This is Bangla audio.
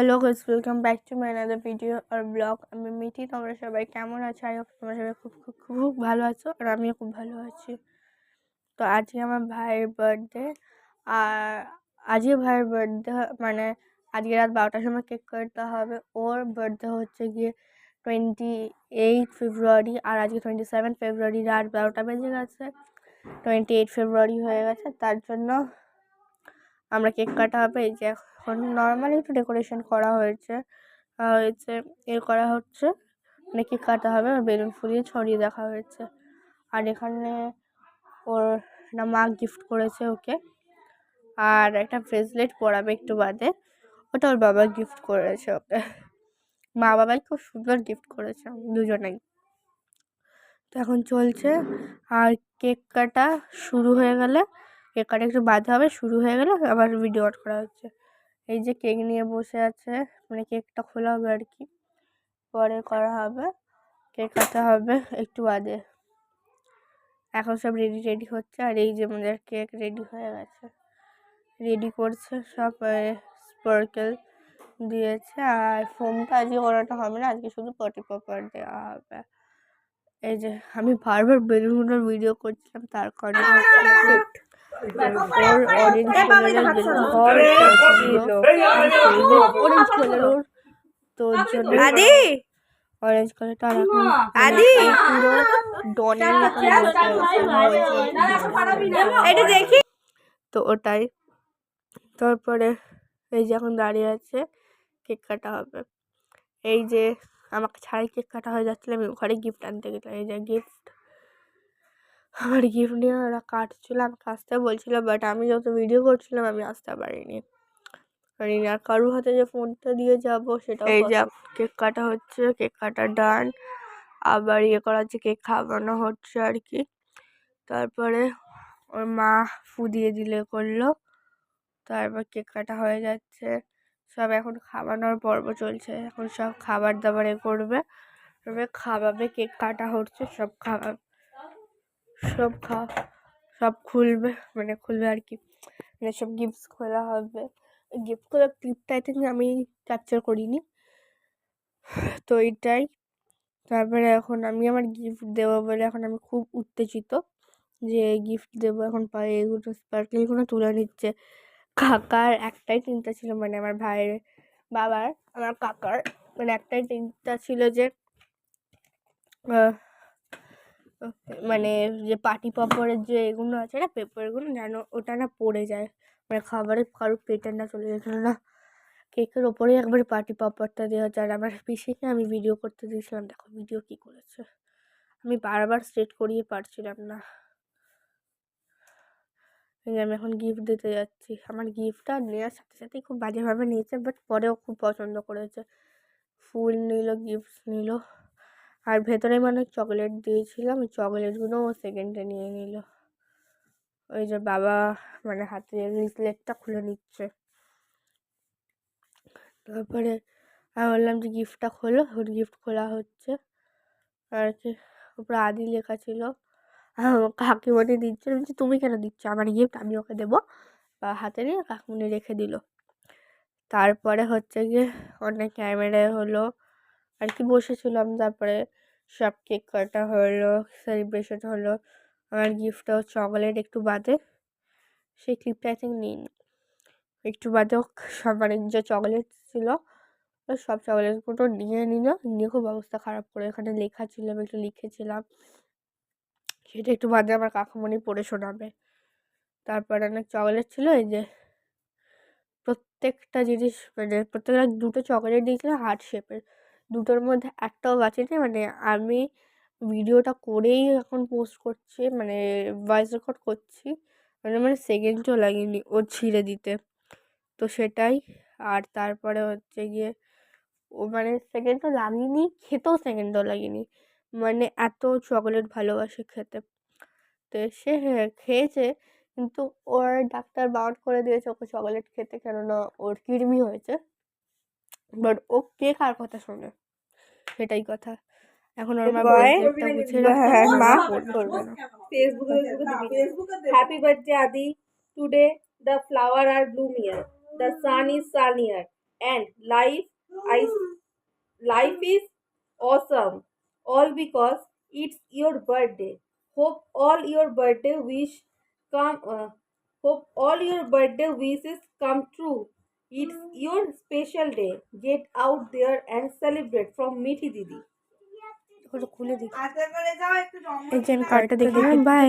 Hello guys, welcome back to my another video আর ব্লগ। আমি মিঠি। তোমরা সবাই কেমন আছো? আই হোপ তোমরা সবাই খুব খুব খুব ভালো আছো আর আমিও খুব ভালো আছি। তো আজকে আমার ভাইয়ের বার্থডে, আর আজকে ভাইয়ের বার্থডে মানে আজকে রাত 12টার সময় কেক কাটতে হবে। ওর বার্থডে হচ্ছে গিয়ে 28 ফেব্রুয়ারি, আর আজকে 27 ফেব্রুয়ারি রাত 12টা বেজে গেছে। 28 ফেব্রুয়ারি হয়ে গেছে, তার জন্য আমরা কেক কাটা হবে। এই যে এখন নর্মালি একটু ডেকোরেশন করা হয়েছে, করা হচ্ছে, মানে কেক কাটা হবে আর বেলুন ফুলিয়ে ছড়িয়ে দেখা হয়েছে। আর এখানে ওর একটা মা গিফট করেছে ওকে, আর একটা ব্রেসলেট পরাবে একটু বাদে, ওটা ওর বাবা গিফট করেছে ওকে। মা বাবাই খুব সুন্দর গিফট করেছে দুজনেই। তো এখন চলছে, আর কেক কাটা শুরু হয়ে গেলে, কেক কাটা একটু বাঁধা হবে, শুরু হয়ে গেলে আবার ভিডিও অন করা হচ্ছে। এই যে কেক নিয়ে বসে আছে, মানে কেকটা খোলা হবে আর কি, পরে করা হবে, কেক কাটা হবে একটু বাদে। এখন সব রেডি হচ্ছে, আর এই যে আমাদের কেক রেডি হয়ে গেছে, রেডি করছে সব, স্পার্কেল দিয়েছে। আর ফোমটা আজকে করাটা হবে না, আজকে শুধু পটি পপার দেওয়া হবে। এই যে আমি বারবার বেলুনের ভিডিও করছিলাম, তার কারণে অরেঞ্জ কালারের তোর জন্য অরেঞ্জ কালারটা, আর পুরো ডনের দেখি। তো ওটাই, তারপরে এই যে এখন দাঁড়িয়ে আছে, কেক কাটা হবে। এই যে আমাকে ছাড়াই কেক কাটা হয়ে যাচ্ছিল, আমি ওখানে গিফট আনতে গেছিলাম। এই যে গিফট, আমার গিফট নিয়ে ওরা কাটছিল, আমাকে আসতে বলছিল, বাট আমি যত ভিডিও করছিলাম আমি আসতে পারিনি। আর কারোর হাতে যে ফোনটা দিয়ে যাব সেটাও। এই যে কেক কাটা হচ্ছে, কেক কাটা ডান, আবার করা হচ্ছে, কেক খাওয়ানো হচ্ছে আর কি। তারপরে ওর মা ফু দিয়ে দিলে করলো, তারপর কেক কাটা হয়ে যাচ্ছে। সব এখন খাওয়ানোর পর্ব চলছে, এখন সব খাবার দাবার করবে, খাওয়াবে, কেক কাটা হচ্ছে, সব খুলবে, মানে খুলবে আর কি, মানে সব গিফট খোলা হবে। গিফট খোলার ক্লিপটা আই থিঙ্ক আমি ক্যাপচার করিনি, তো এইটাই। তারপরে এখন আমি আমার গিফট দেবো বলে এখন আমি খুব উত্তেজিত যে গিফট দেবো। এখন পায়ে এগুলো স্পার্কলিংগুলো তুলে নিচ্ছে। কাকার একটাই চিন্তা ছিল, মানে আমার ভাইয়ের বাবার, আমার কাকার মানে একটাই চিন্তা ছিল যে মানে যে পাটি পাপড়ের যে এগুলো আছে না, পেপারগুলো যেন ওটা না পড়ে যায়, মানে খাবারের কারোর পেটে না চলে গেছিলো না। কেকের ওপরেই একবার পাটি পাপড়টা দেওয়া হচ্ছে। আর আমার পিসিকে আমি ভিডিও করতে দিয়েছিলাম, দেখো ভিডিও কি করেছে, আমি বারবার সেট করিয়ে পারছিলাম না। আমি এখন গিফট দিতে যাচ্ছি। আমার গিফটটা নেওয়ার সাথে সাথেই খুব বাজেভাবে নিয়েছে, বাট পরেও খুব পছন্দ করেছে। ফুল নিল, গিফট নিল, আর ভেতরে মানে চকলেট দিয়েছিলাম, ওই চকলেটগুলো ও সেকেন্ডে নিয়ে নিল। ওই যে বাবা মানে হাতে রিসলেটটা খুলে নিচ্ছে। তারপরে আমি বললাম যে গিফটটা খোলো, ওর গিফট খোলা হচ্ছে আর কি। উপরে আদি লেখা ছিল, কাকিমণি দিচ্ছে, বলছি তুমি কেন দিচ্ছ আমার গিফট, আমি ওকে দেবো, বা হাতে নিয়ে কাকিমণি রেখে দিল। তারপরে হচ্ছে গিয়ে অনেক ক্যামেরায় হলো আর কি, বসেছিলাম। তারপরে সব কেক কাটা হলো, সেলিব্রেশন হলো। আমার গিফটটাও চকলেট একটু বাদে, সেই ক্লিপটা আই থিঙ্ক নিন, একটু বাদেও সব মানে যে চকলেট ছিল সব চকলেটগুলো নিয়ে নিয়ে খুব অবস্থা খারাপ করে, এখানে লেখা ছিল, আমি একটু লিখেছিলাম, সেটা একটু বাদে আমার কাকুমণি পড়ে শোনাবে। তারপরে অনেক চকলেট ছিল, এই যে প্রত্যেকটা জিনিস মানে প্রত্যেকটা দুটো চকলেট দিয়েছিল হার্ট শেপের, দুটোর মধ্যে একটাও বাঁচেনি। মানে আমি ভিডিওটা করেই এখন পোস্ট করছি, মানে ভয়েস রেকর্ড করছি, মানে সেকেন্ডও লাগেনি ও ছিঁড়ে দিতে, তো সেটাই। আর তারপরে হচ্ছে গিয়ে ও মানে সেকেন্ডও লাগেনি, খেতেও সেকেন্ডও লাগেনি, মানে এত চকলেট ভালোবাসে খেতে। তো সে খেয়েছে, কিন্তু ওর ডাক্তার বারণ করে দিয়েছে ওকে চকলেট খেতে, কেননা ওর কৃমি হয়েছে। বাট ও কে কার কথা শোনে, সেটাই কথা। এখন ওর মা ব্রেসলেটটা গুছিয়ে রাখছে, মা করবে না। Happy birthday Adi. Today the flower are bloom here. The sun is sunnier. and life is awesome. All because it's your birthday. Hope all your birthday wish come. Hope all your birthday wishes come true. It's your special day. Get out there and celebrate from Mithi Didi. খুলে দেখি এই যে আমি কার্ডটা দেখি। বাই।